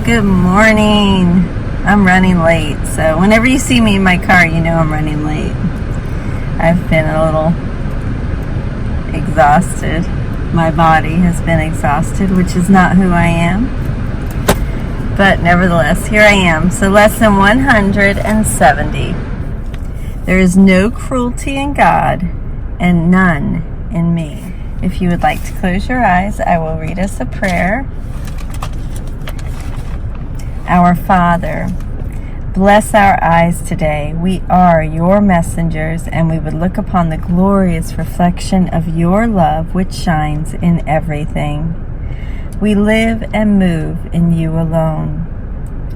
Good morning. I'm running late, so whenever you see me in my car, you know I'm running late. I've been a little exhausted. My body has been exhausted, which is not who I am. But nevertheless, here I am. So lesson 170. There is no cruelty in God and none in me. If you would like to close your eyes, I will read us a prayer. Our Father, bless our eyes today. We are your messengers, and we would look upon the glorious reflection of your love which shines in everything. We live and move in you alone.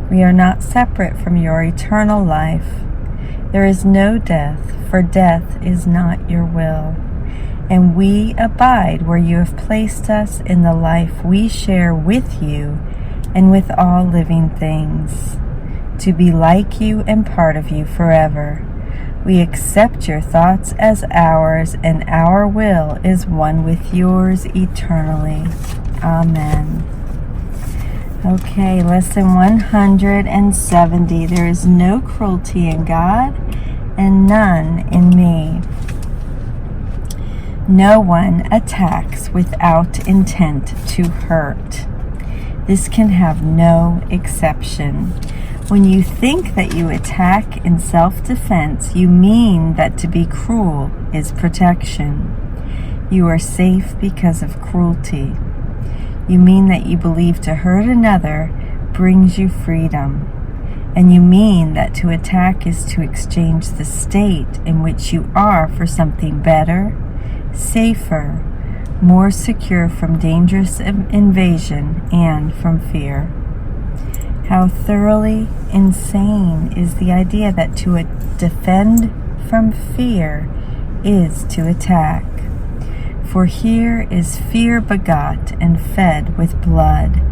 We are not separate from your eternal life. There is no death, for death is not your will. And we abide where you have placed us in the life we share with you and with all living things, to be like you and part of you forever. We accept your thoughts as ours, and our will is one with yours eternally. Amen. Okay, lesson 170. There is no cruelty in God and none in me. No one attacks without intent to hurt. This can have no exception. When you think that you attack in self-defense, you mean that to be cruel is protection. You are safe because of cruelty. You mean that you believe to hurt another brings you freedom. And you mean that to attack is to exchange the state in which you are for something better, safer, more secure from dangerous invasion and from fear. How thoroughly insane is the idea that to defend from fear is to attack. For here is fear begot and fed with blood,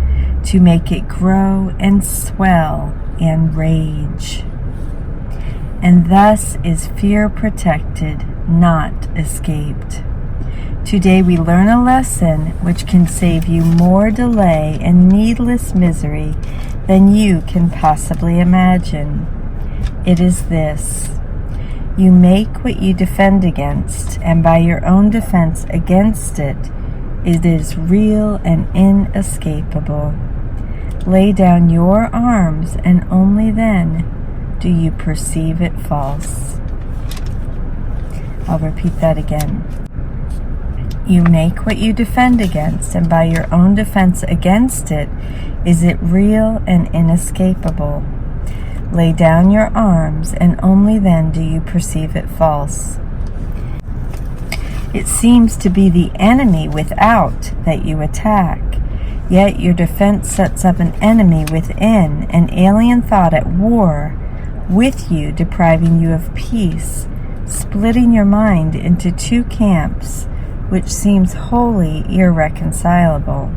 to make it grow and swell and rage. And thus is fear protected, not escaped. Today we learn a lesson which can save you more delay and needless misery than you can possibly imagine. It is this: you make what you defend against, and by your own defense against it, it is real and inescapable. Lay down your arms, and only then do you perceive it false. I'll repeat that again. You make what you defend against, and by your own defense against it, is it real and inescapable. Lay down your arms, and only then do you perceive it false. It seems to be the enemy without that you attack, yet your defense sets up an enemy within, an alien thought at war with you, depriving you of peace, splitting your mind into two camps, which seems wholly irreconcilable.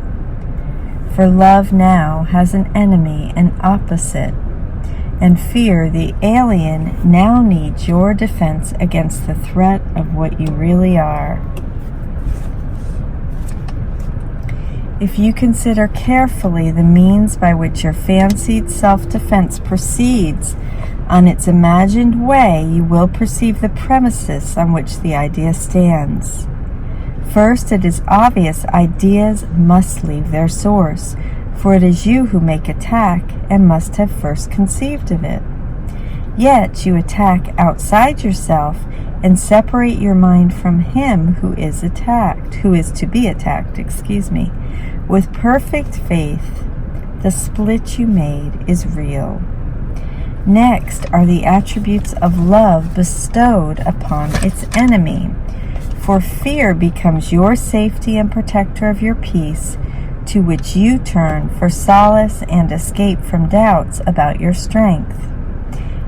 For love now has an enemy, an opposite, and fear, the alien, now needs your defense against the threat of what you really are. If you consider carefully the means by which your fancied self-defense proceeds on its imagined way, you will perceive the premises on which the idea stands. First, it is obvious ideas must leave their source, for it is you who make attack and must have first conceived of it. Yet you attack outside yourself and separate your mind from him who is to be attacked, With perfect faith, the split you made is real. Next are the attributes of love bestowed upon its enemy. For fear becomes your safety and protector of your peace, to which you turn for solace and escape from doubts about your strength,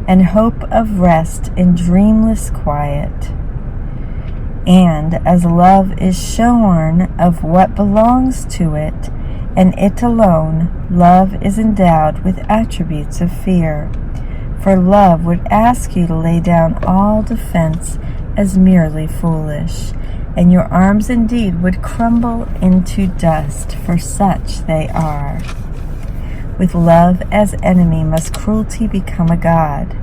and hope of rest in dreamless quiet. And as love is shorn of what belongs to it, and it alone, love is endowed with attributes of fear. For love would ask you to lay down all defense as merely foolish, and your arms indeed would crumble into dust, for such they are. With love as enemy must cruelty become a god,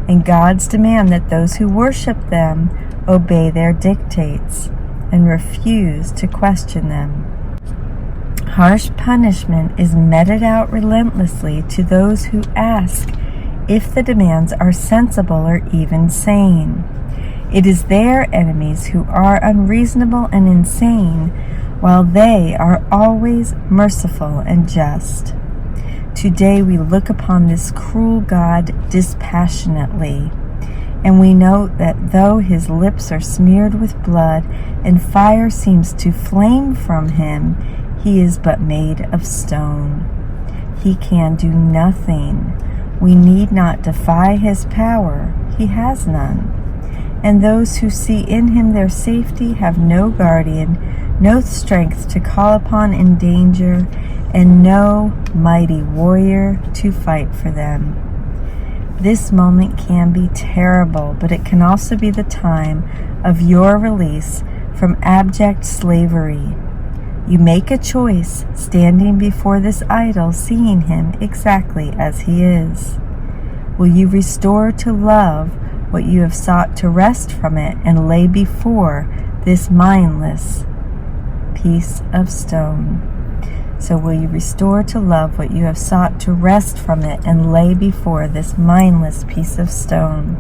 and gods demand that those who worship them obey their dictates and refuse to question them. Harsh punishment is meted out relentlessly to those who ask if the demands are sensible or even sane. It is their enemies who are unreasonable and insane, while they are always merciful and just. Today we look upon this cruel God dispassionately, and we note that though his lips are smeared with blood and fire seems to flame from him, he is but made of stone. He can do nothing. We need not defy his power. He has none. And those who see in him their safety have no guardian, no strength to call upon in danger, and no mighty warrior to fight for them. This moment can be terrible, but it can also be the time of your release from abject slavery. You make a choice, standing before this idol, seeing him exactly as he is. Will you restore to love what you have sought to wrest from it and lay before this mindless piece of stone? So will you restore to love what you have sought to wrest from it and lay before this mindless piece of stone?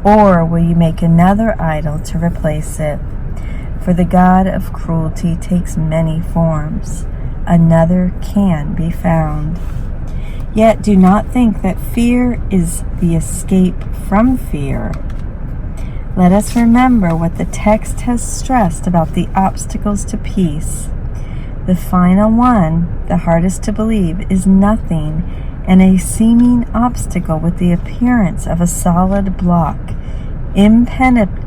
Or will you make another idol to replace it? For the God of cruelty takes many forms. Another can be found. Yet do not think that fear is the escape from fear. Let us remember what the text has stressed about the obstacles to peace. The final one, the hardest to believe, is nothing, and a seeming obstacle with the appearance of a solid block, impenetrable,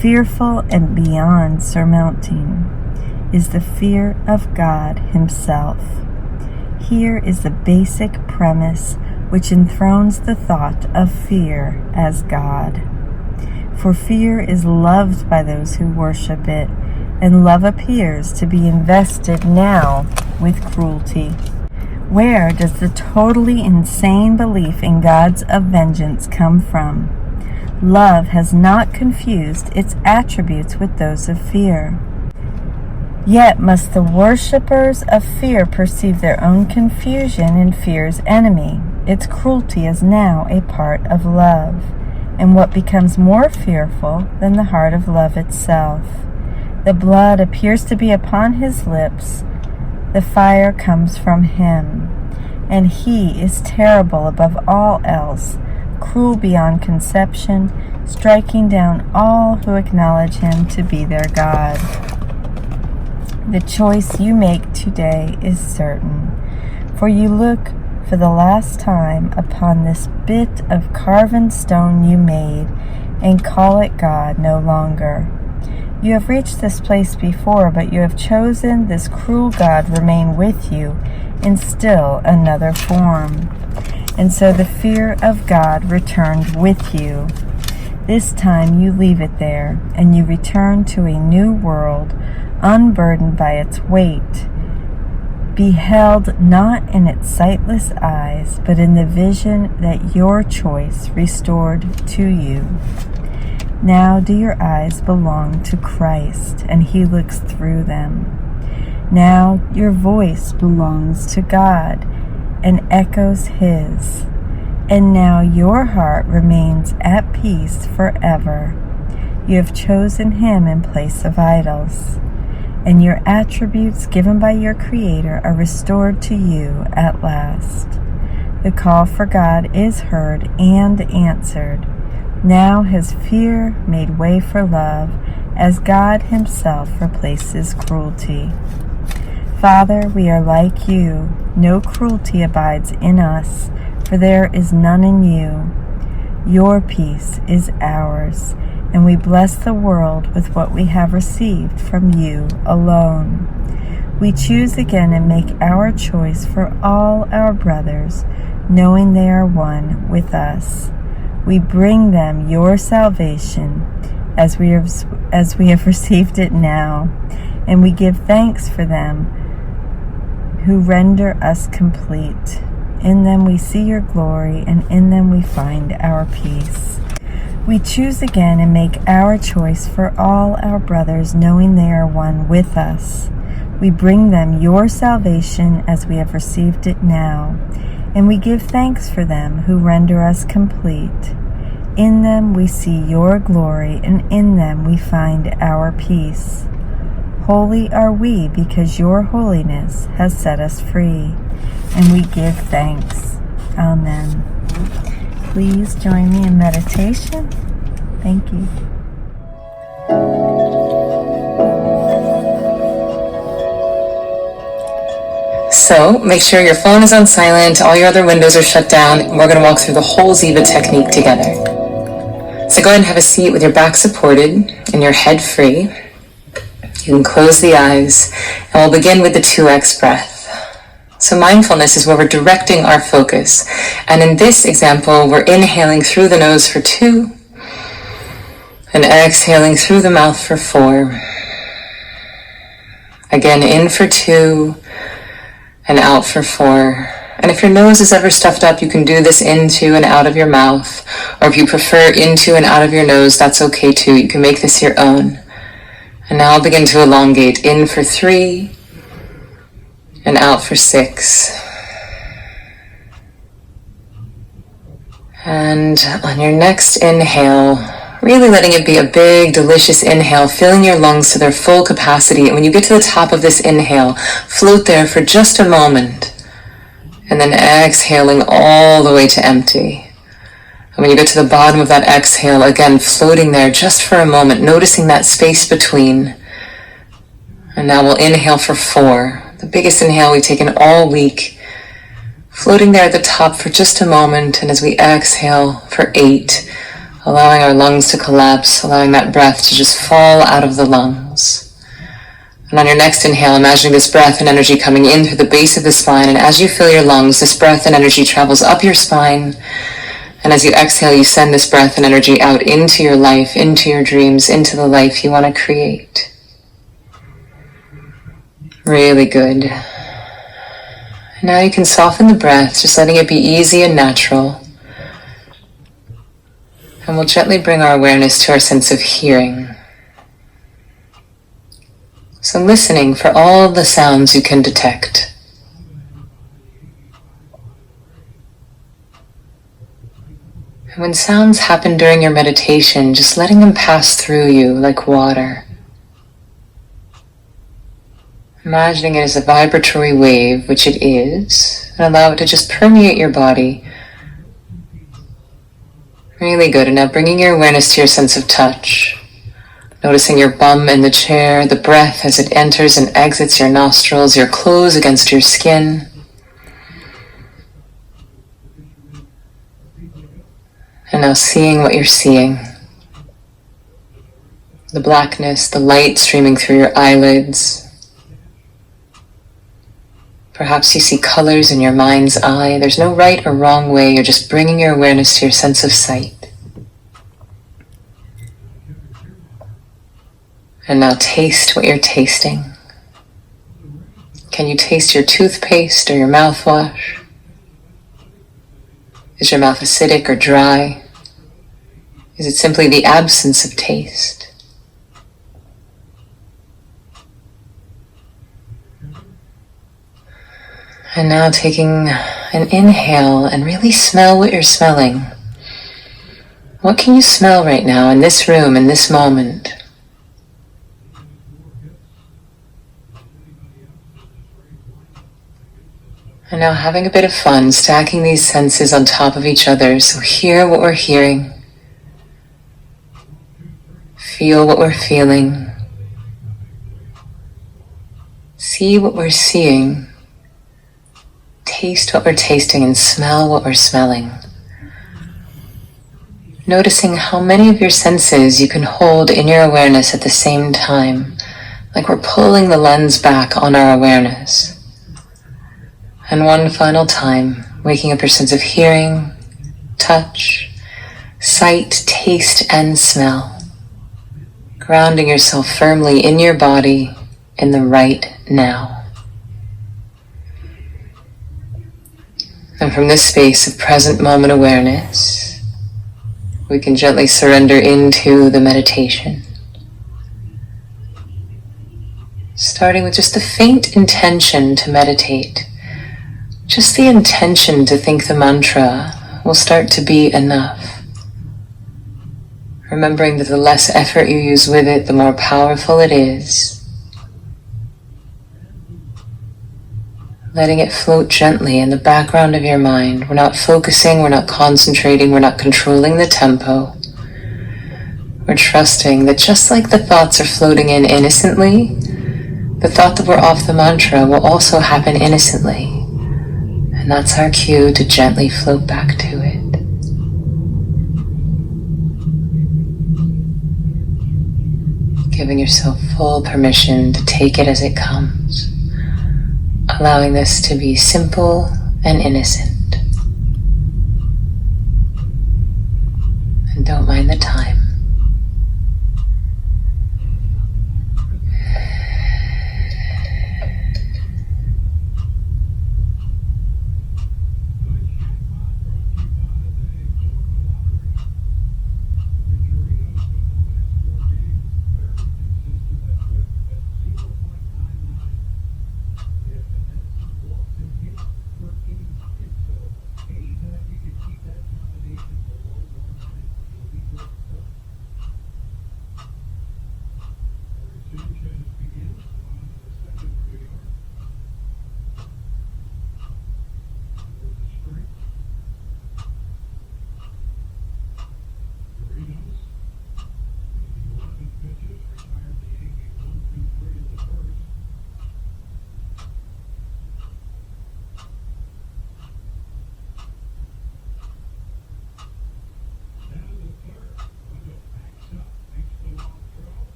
fearful, and beyond surmounting, is the fear of God himself. Here is the basic premise which enthrones the thought of fear as God. For fear is loved by those who worship it, and love appears to be invested now with cruelty. Where does the totally insane belief in gods of vengeance come from? Love has not confused its attributes with those of fear. Yet must the worshippers of fear perceive their own confusion in fear's enemy. Its cruelty is now a part of love, and what becomes more fearful than the heart of love itself? The blood appears to be upon his lips. The fire comes from him, and he is terrible above all else, cruel beyond conception, striking down all who acknowledge him to be their God. The choice you make today is certain, for you look for the last time upon this bit of carven stone you made, and call it God no longer. You have reached this place before, but you have chosen this cruel God remain with you in still another form. And so the fear of God returned with you. This time you leave it there, and you return to a new world, unburdened by its weight, beheld not in its sightless eyes, but in the vision that your choice restored to you. Now do your eyes belong to Christ, and he looks through them. Now your voice belongs to God, and echoes his. And now your heart remains at peace forever. You have chosen him in place of idols, and your attributes given by your Creator are restored to you at last. The call for God is heard and answered. Now has fear made way for love, as God himself replaces cruelty. Father, we are like you. No cruelty abides in us, for there is none in you. Your peace is ours, and we bless the world with what we have received from you alone. We choose again and make our choice for all our brothers, knowing they are one with us. We bring them your salvation as we have received it now, and we give thanks for them who render us complete. In them we see your glory, and in them we find our peace. We choose again and make our choice for all our brothers, knowing they are one with us. We bring them your salvation as we have received it now, and we give thanks for them who render us complete. In them we see your glory, and in them we find our peace. Holy are we because your holiness has set us free, and we give thanks. Amen. Please join me in meditation. Thank you. So make sure your phone is on silent, all your other windows are shut down, and we're going to walk through the whole Ziva technique together. So go ahead and have a seat with your back supported and your head free. You can close the eyes, and we'll begin with the 2x breath. So mindfulness is where we're directing our focus. And in this example, we're inhaling through the nose for 2, and exhaling through the mouth for 4. Again, in for 2, and out for 4. And if your nose is ever stuffed up, you can do this into and out of your mouth. Or if you prefer into and out of your nose, that's okay too. You can make this your own. And now I'll begin to elongate. In for 3, and out for 6. And on your next inhale, really letting it be a big, delicious inhale, filling your lungs to their full capacity. And when you get to the top of this inhale, float there for just a moment. And then exhaling all the way to empty. And when you get to the bottom of that exhale, again, floating there just for a moment, noticing that space between. And now we'll inhale for 4. The biggest inhale we've taken all week. Floating there at the top for just a moment. And as we exhale for 8, allowing our lungs to collapse, allowing that breath to just fall out of the lungs. And on your next inhale, imagining this breath and energy coming in through the base of the spine. And as you fill your lungs, this breath and energy travels up your spine. And as you exhale, you send this breath and energy out into your life, into your dreams, into the life you want to create. Really good. And now you can soften the breath, just letting it be easy and natural. And we'll gently bring our awareness to our sense of hearing. So listening for all the sounds you can detect. And when sounds happen during your meditation, just letting them pass through you like water. Imagining it as a vibratory wave, which it is, and allow it to just permeate your body. Really good. And now bringing your awareness to your sense of touch. Noticing your bum in the chair, the breath as it enters and exits your nostrils, your clothes against your skin. And now seeing what you're seeing. The blackness, the light streaming through your eyelids. Perhaps you see colors in your mind's eye. There's no right or wrong way. You're just bringing your awareness to your sense of sight. And now taste what you're tasting. Can you taste your toothpaste or your mouthwash? Is your mouth acidic or dry? Is it simply the absence of taste? And now taking an inhale and really smell what you're smelling. What can you smell right now in this room, in this moment? And now having a bit of fun, stacking these senses on top of each other. So hear what we're hearing. Feel what we're feeling. See what we're seeing. Taste what we're tasting and smell what we're smelling. Noticing how many of your senses you can hold in your awareness at the same time, like we're pulling the lens back on our awareness. And one final time, waking up your sense of hearing, touch, sight, taste, and smell. Grounding yourself firmly in your body in the right now. And from this space of present moment awareness, we can gently surrender into the meditation. Starting with just the faint intention to meditate. Just the intention to think the mantra will start to be enough. Remembering that the less effort you use with it, the more powerful it is. Letting it float gently in the background of your mind. We're not focusing, we're not concentrating, we're not controlling the tempo. We're trusting that just like the thoughts are floating in innocently, the thought that we're off the mantra will also happen innocently. And that's our cue to gently float back to it. Giving yourself full permission to take it as it comes. Allowing this to be simple and innocent. And don't mind the time.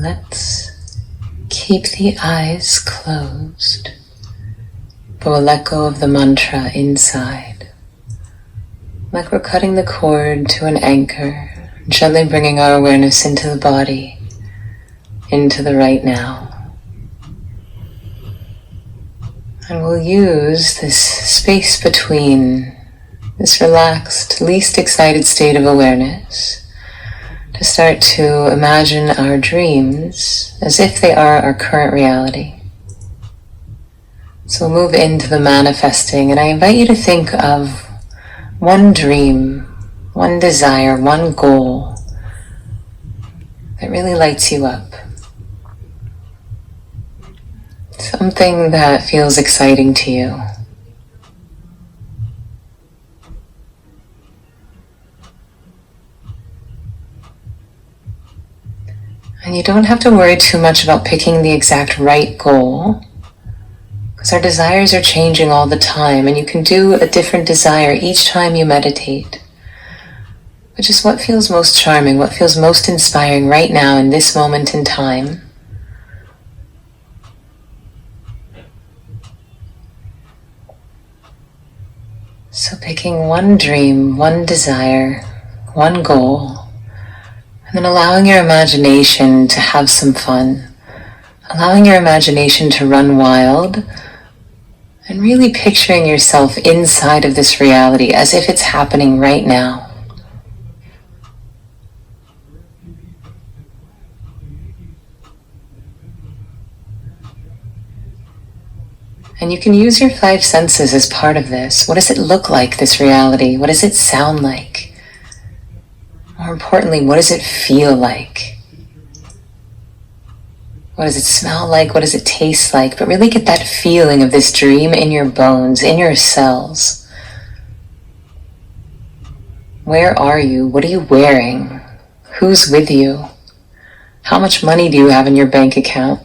let's keep the eyes closed, but we'll let go of the mantra inside. Like we're cutting the cord to an anchor, gently bringing our awareness into the body, into the right now. And we'll use this space between, this relaxed, least excited state of awareness, to start to imagine our dreams as if they are our current reality. So we'll move into the manifesting, and I invite you to think of one dream, one desire, one goal that really lights you up. Something that feels exciting to you. And you don't have to worry too much about picking the exact right goal, because our desires are changing all the time, and you can do a different desire each time you meditate. Which is what feels most charming, what feels most inspiring right now in this moment in time. So picking one dream, one desire, one goal, and then allowing your imagination to have some fun, allowing your imagination to run wild, and really picturing yourself inside of this reality as if it's happening right now. And you can use your 5 senses as part of this. What does it look like, this reality? What does it sound like? More importantly, what does it feel like? What does it smell like? What does it taste like? But really get that feeling of this dream in your bones, in your cells. Where are you? What are you wearing? Who's with you? How much money do you have in your bank account?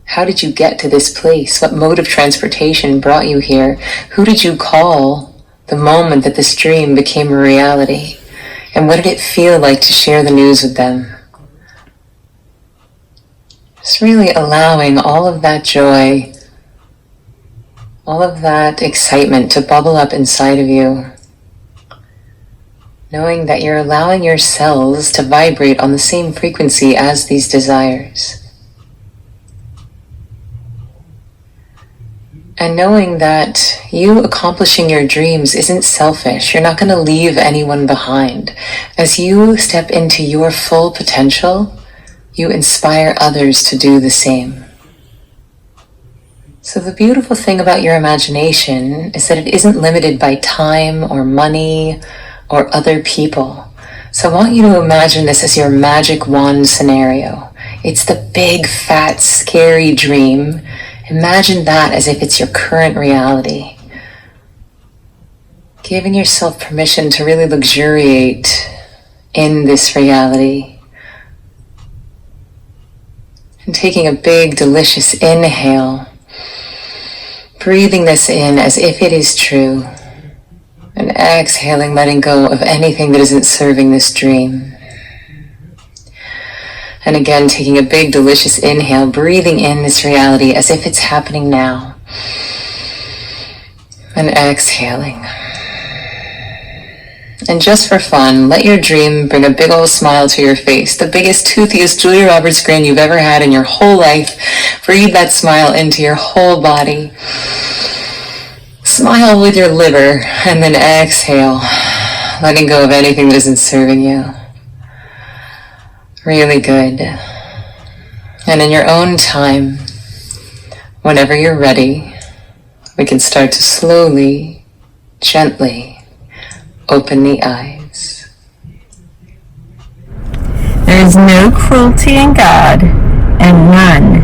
How did you get to this place? What mode of transportation brought you here? Who did you call the moment that this dream became a reality? And what did it feel like to share the news with them? Just really allowing all of that joy, all of that excitement to bubble up inside of you. Knowing that you're allowing your cells to vibrate on the same frequency as these desires. And knowing that you accomplishing your dreams isn't selfish. You're not going to leave anyone behind. As you step into your full potential, you inspire others to do the same. So the beautiful thing about your imagination is that it isn't limited by time or money or other people. So I want you to imagine this as your magic wand scenario. It's the big, fat, scary dream. Imagine that as if it's your current reality. Giving yourself permission to really luxuriate in this reality. And taking a big, delicious inhale. Breathing this in as if it is true. And exhaling, letting go of anything that isn't serving this dream. And again, taking a big, delicious inhale, breathing in this reality as if it's happening now. And exhaling. And just for fun, let your dream bring a big old smile to your face. The biggest, toothiest Julia Roberts grin you've ever had in your whole life. Breathe that smile into your whole body. Smile with your liver, and then exhale, letting go of anything that isn't serving you. Really good. And in your own time, whenever you're ready, we can start to slowly, gently open the eyes. There is no cruelty in God, and none